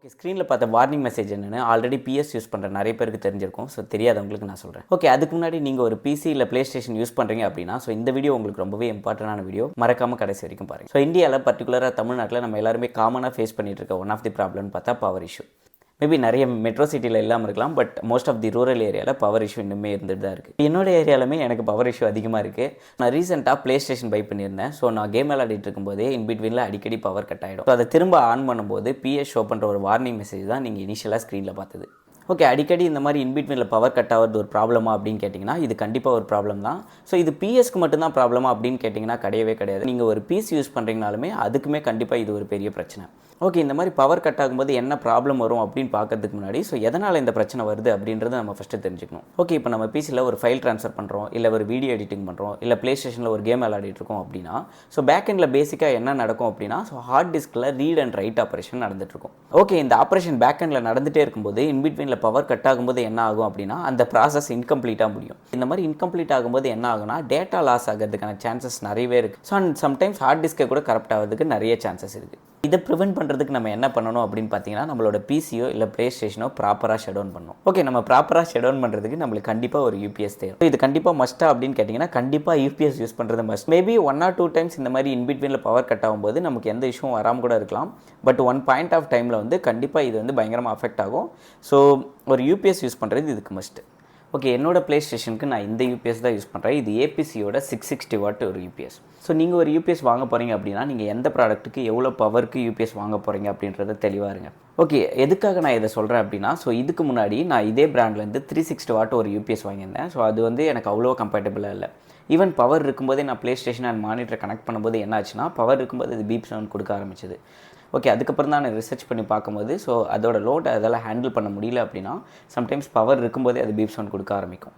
Okay, ஸ்க்ரீனில் பார்த்த warning message என்னென்னு ஆல்ரெடி பிஎஸ் யூஸ் பண்ணுற நிறைய பேருக்கு தெரிஞ்சிருக்கும். ஸோ தெரியாதவங்களுக்கு நான் சொல்கிறேன். ஓகே, அதுக்கு முன்னாடி நீங்கள் ஒரு பிசி இல்லை ப்ளே ஸ்டேஷன் யூஸ் பண்ணுறீங்க அப்படின்னா ஸோ இந்த வீடியோ உங்களுக்கு ரொம்பவே இம்பார்ட்டன்டான வீடியோ. மறக்காமல் கடைசி வரைக்கும் பாருங்கள். ஸோ இந்தியாவில் பர்டிகுலராக தமிழ்நாட்டில் நம்ம எல்லாருமே காமனாக ஃபேஸ் பண்ணிட்டு இருக்க ஒன் ஆஃப் தி ப்ராப்ளம்னு பார்த்தா பவர் இஷ்யூ. மேபி நிறைய மெட்ரோ சிட்டியில் இல்லாமல் இருக்கலாம், but most of the rural ஏரியாவில் பவர் இஷ்யூ இன்னுமே இருந்துட்டு தான் இருக்குது. என்னோட ஏரியாலுமே எனக்கு பவர் இஷ்யூ அதிகமாக இருக்குது. நான் ரீசெண்டாக ப்ளே ஸ்டேஷன் பை பண்ணியிருந்தேன். ஸோ நான் கேம் விளையாடிட்டு இருக்கும்போதே இன்பிட்வீனில் அடிக்கடி பவர் கட் ஆகிடும். ஸோ அதை திரும்ப ஆன் பண்ணும்போது பிஎஸ் ஷோ பண்ணுற ஒரு வார்னிங் மெசேஜ் தான் நீங்கள் இனிஷியலாக ஸ்க்ரீனில் பார்த்தது. ஓகே, அடிக்கடி இந்த மாதிரி இன்பிட்வீனில் பவர் கட் ஆகிறது ஒரு ப்ராப்ளமா அப்படின்னு கேட்டிங்கன்னா இது கண்டிப்பாக ஒரு ப்ராப்ளம் தான். ஸோ இது பிஎஸ்க்கு மட்டும்தான் ப்ராப்ளமா அப்படின்னு கேட்டிங்கன்னா கிடையவே கிடையாது. நீங்கள் ஒரு பிசி யூஸ் பண்ணுறீங்கனாலுமே அதுக்குமே கண்டிப்பாக இது ஒரு பெரிய பிரச்சனை. ஓகே, இந்த மாதிரி பவர் கட் ஆகும்போது என்ன ப்ராப்ளம் வரும் அப்படின்னு பார்க்கறதுக்கு முன்னாடி ஸோ எதனால் இந்த பிரச்சனை வருது அப்படின்றத நம்ம ஃபஸ்ட்டு தெரிஞ்சுக்கணும். ஓகே, இப்போ நம்ம பிசியில் ஒரு ஃபைல் ட்ரான்ஸ்ஃபர் பண்ணுறோம், இல்லை ஒரு வீடியோ எடிட்டிங் பண்ணுறோம், இல்லை ப்ளே ஸ்டேஷனில் ஒரு கேம் விளையாடிட்டு இருக்கோம் அப்படின்னா ஸோ பேக் எண்டில் பேசிக்காக என்ன நடக்கும் அப்படின்னா ஸோ ஹார்ட் டிஸ்கில் ரீட் அண்ட் ரைட் ஆப்ரேஷன் நடந்துட்டுருக்கும். ஓகே, இந்த ஆப்ரேஷன் பேக் எண்டில் நடந்துகிட்டே இருக்கும்போது இன்பிட்வீனில் பவர் கட் ஆகும்போது என்ன ஆகும் அப்படின்னா அந்த ப்ராசஸ் இன்கம்ப்ளீட்டாக முடியும். இந்த மாதிரி இன்கம்ப்ளீட் ஆகும்போது என்ன ஆகும்னா டேட்டா லாஸ் ஆகிறதுக்கான சான்சஸ் நிறையவே இருக்குது. ஸோ அண்ட் சம்டைம்ஸ் ஹார்ட் டிஸ்கை கூட கரப்ட் ஆகிறதுக்கு நிறைய சான்சஸ் இருக்குது. இதை ப்ரிவென்ட் பண்ணுறதுக்கு நம்ம என்ன பண்ணணும் அப்படின்னு பார்த்தீங்கன்னா நம்மளோட பிசியோ இல்லை ப்ளே ஸ்டேஷனோ ப்ராப்பராக ஷட் டவுன் பண்ணணும். ஓகே, நம்ம ப்ராப்பராக ஷட் டவுன் பண்ணுறதுக்கு நம்மளுக்கு கண்டிப்பாக ஒரு யூபிஎஸ் தேவை. இது கண்டிப்பாக மஸ்ட்டா அப்படின்னு கேட்டிங்கன்னா கண்டிப்பாக யூபிஎஸ் யூஸ் பண்ணுறது மஸ்ட். மேபி 1 or 2 டைம்ஸ் இந்த மாதிரி இன்பிட்வீனில் பவர் கட் ஆகும்போது நமக்கு எந்த இஷ்யூவும் வராமல் கூட இருக்கலாம். பட் ஒன் பாயிண்ட் ஆஃப் டைமில் வந்து கண்டிப்பாக இது வந்து பயங்கரமாக அஃபெக்ட் ஆகும். ஸோ ஒரு யூபிஎஸ் யூஸ் பண்ணுறது இதுக்கு மஸ்ட்டு. ஓகே, என்னோடய ப்ளே ஸ்டேஷனுக்கு நான் இந்த யூபிஎஸ் தான் யூஸ் பண்ணுறேன். இது ஏபிசியோட 660 வாட் ஒரு யூபிஎஸ். ஸோ நீங்கள் ஒரு யூபிஎஸ் வாங்க போகிறீங்க அப்படின்னா நீங்கள் எந்த ப்ராடக்ட்டுக்கு எவ்வளோ பவருக்கு யூபிஎஸ் வாங்க போகிறீங்க அப்படின்றத தெளிவாக இருங்க. ஓகே, எதுக்காக நான் இதை சொல்கிறேன் அப்படின்னா ஸோ இதுக்கு முன்னாடி நான் இதே பிராண்ட்லேருந்து 360 வாட் ஒரு யூபிஎஸ் வாங்கியிருந்தேன். ஸோ அது வந்து எனக்கு அவ்வளோ கம்பேட்டபிளாக இல்லை. ஈவன் பவர் இருக்கும்போதே நான் ப்ளே ஸ்டேஷன் அண்ட் மானிட்டரை கனெக்ட் பண்ணும்போது என்ன ஆச்சுன்னா பவர் இருக்கும்போது அது பீப் சவுண்ட் கொடுக்க ஆரம்பிச்சது. ஓகே, அதுக்கப்புறம் தான் நான் ரிசர்ச் பண்ணி பார்க்கும்போது ஸோ அதோட லோட் அதெல்லாம் ஹேண்டில் பண்ண முடியல அப்படின்னா சம்டைம்ஸ் பவர் இருக்கும்போதே அது பீப் சவுண்ட் கொடுக்க ஆரம்பிக்கும்.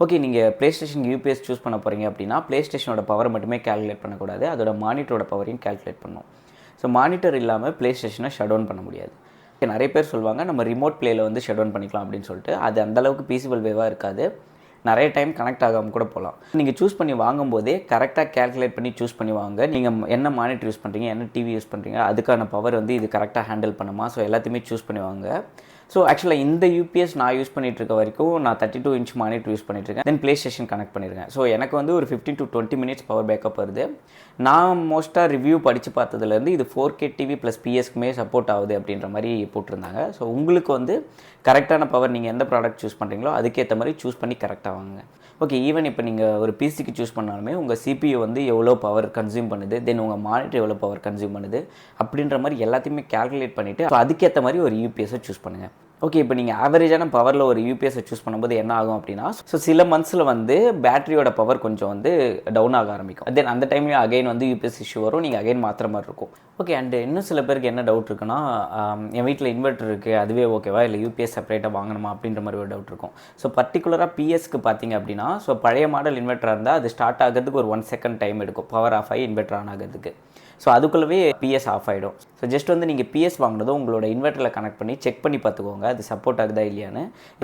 ஓகே, நீங்கள் ப்ளே ஸ்டேஷன் யூபிஎஸ் சூஸ் பண்ண போகிறீங்க அப்படின்னா ப்ளே ஸ்டேஷனோட பவர் மட்டுமே கேல்குலேட் பண்ணக்கூடாது, அதோட மானிட்டரோட பவரையும் கேல்குலேட் பண்ணணும். ஸோ மானிட்டர் இல்லாமல் ப்ளே ஸ்டேஷனை ஷட் டவுன் பண்ண முடியாது. நிறைய பேர் சொல்லுவாங்க நம்ம ரிமோட் ப்ளேயில் வந்து ஷட் டவுன் பண்ணிக்கலாம் அப்படின்னு சொல்லிட்டு. அது அந்தளவுக்கு பீசிபிள் வேவாக இருக்காது. நிறைய டைம் கனெக்ட் ஆகாமல் கூட போகலாம். நீங்கள் சூஸ் பண்ணி வாங்கும்போதே கரெக்டாக கேல்குலேட் பண்ணி சூஸ் பண்ணி வாங்க. நீங்கள் என்ன மானிட்டர் யூஸ் பண்ணுறீங்க, என்ன டிவி யூஸ் பண்ணுறீங்க, அதுக்கான பவர் வந்து இது கரெக்டாக ஹேண்டில் பண்ணுமா, ஸோ எல்லாத்தையுமே சூஸ் பண்ணி வாங்க. ஸோ ஆக்சுவலாக இந்த யூபிஎஸ் நான் யூஸ் பண்ணிகிட்டு இருக்க வரைக்கும் நான் 32 inch மானிட்டர் யூஸ் பண்ணிட்டுருக்கேன். தென் ப்ளே ஸ்டேஷன் கனெக்ட் பண்ணியிருக்கேன். ஸோ எனக்கு வந்து ஒரு 15 to 20 minutes பவர் பேக்கப் வருது. நான் மோஸ்ட்டாக ரிவ்யூ படித்து பார்த்ததுலேருந்து இது 4K டிவி ப்ளஸ் பிஎஸ்க்குமே சப்போர்ட் ஆகுது அப்படின்ற மாதிரி போட்டிருந்தாங்க. ஸோ உங்களுக்கு வந்து கரெக்டான பவர் நீங்கள் எந்த ப்ராடக்ட் சூஸ் பண்ணுறீங்களோ அதுக்கேற்ற மாதிரி சூஸ் பண்ணி கரெக்டாக வாங்க. ஓகே, ஈவன் இப்போ நீங்கள் ஒரு பிசிக்கு சூஸ் பண்ணாலுமே உங்கள் சிபியூ வந்து எவ்வளோ பவர் கன்சியூம் பண்ணுது, தென் உங்கள் மானிட்டர் எவ்வளோ பவர் கன்சியூம் பண்ணுது அப்படின்ற மாதிரி எல்லாத்தையுமே கேல்குலேட் பண்ணிவிட்டு அதுக்கேற்ற மாதிரி ஒரு யூபிஎஸை சூஸ் பண்ணுங்கள். ஓகே, இப்போ நீங்கள் ஆவரேஜான பவரில் ஒரு யூபிஎஸை சூஸ் பண்ணும்போது என்ன ஆகும் அப்படின்னா ஸோ சில மந்த்ஸில் வந்து பேட்டரியோட பவர் கொஞ்சம் வந்து டவுன் ஆக ஆரம்பிக்கும். தென் அந்த டைம்லேயும் அகைன் வந்து யூபிஎஸ் இஷ்யூ வரும், நீங்கள் அகைன் மாற்றுற மாதிரி இருக்கும். ஓகே, அண்டு இன்னும் சில பேருக்கு என்ன டவுட் இருக்குன்னா என் வீட்டில் இன்வெர்ட்டர் இருக்குது அதுவே ஓகேவா இல்லை யூபிஎஸ் செப்பரேட்டாக வாங்கணுமா அப்படின்ற மாதிரி ஒரு டவுட் இருக்கும். ஸோ பர்டிகுலராக பிஎஸ்க்கு பார்த்தீங்க அப்படின்னா ஸோ பழைய மாடல் இன்வெர்ட்டராக இருந்தால் அது ஸ்டார்ட் ஆகிறதுக்கு ஒரு 1 second டைம் எடுக்கும் பவர் ஆஃப் ஆகி இன்வெர்ட்டர் ஆன் ஆகிறதுக்கு. ஸோ அதுக்குள்ளவே பிஎஸ் ஆஃப் ஆகிடும். ஸோ ஜஸ்ட் வந்து நீங்கள் பிஎஸ் வாங்கினதும் உங்களோட இன்வெர்ட்டரில் கனெக்ட் பண்ணி செக் பண்ணி பார்த்துக்கோங்க அது சப்போர்ட் ஆகுதா இல்லையான்னு.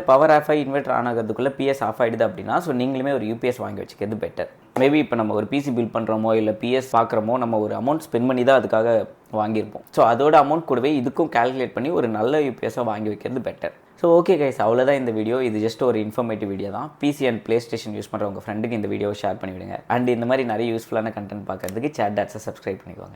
பவர் ஆஃப் ஆகி இன்வெர்ட்டர் ஆன் ஆகிறதுக்குள்ளே பிஎஸ் ஆஃப் ஆகிடுது அப்படின்னா ஸோ நீங்களுமே ஒரு யூபிஎஸ் வாங்கி வச்சுக்கிறது பெட்டர். மேபி இப்போ நம்ம ஒரு பிசி பில் பண்ணுறோமோ இல்லை பிஎஸ் பார்க்குறோமோ நம்ம ஒரு அமௌண்ட் ஸ்பெண்ட் பண்ணி தான் அதுக்காக வாங்கியிருப்போம். ஸோ அதோட அமௌண்ட் கூடவே இதுக்கும் கேல்குலேட் பண்ணி ஒரு நல்ல யூபிஎஸ்ஸாக வாங்கி வைக்கிறது பெட்டர். ஸோ ஓகே கைஸ், அவ்வளோதான் இந்த வீடியோ. இது ஜஸ்ட் ஒரு இன்ஃபர்மேட்டிவ் வீடியோ தான். PC and PlayStation use பண்ணுற உங்கள் ஃப்ரெண்டுக்கு இந்த வீடியோவை ஷேர் பண்ணிவிடுங்க. அண்ட் இந்த மாதிரி நிறைய யூஸ்ஃபுல்லான கண்டென்ட் பார்க்குறதுக்கு சேட் டாட்ஸை சப்ஸ்கிரைப் பண்ணிக்கோங்க.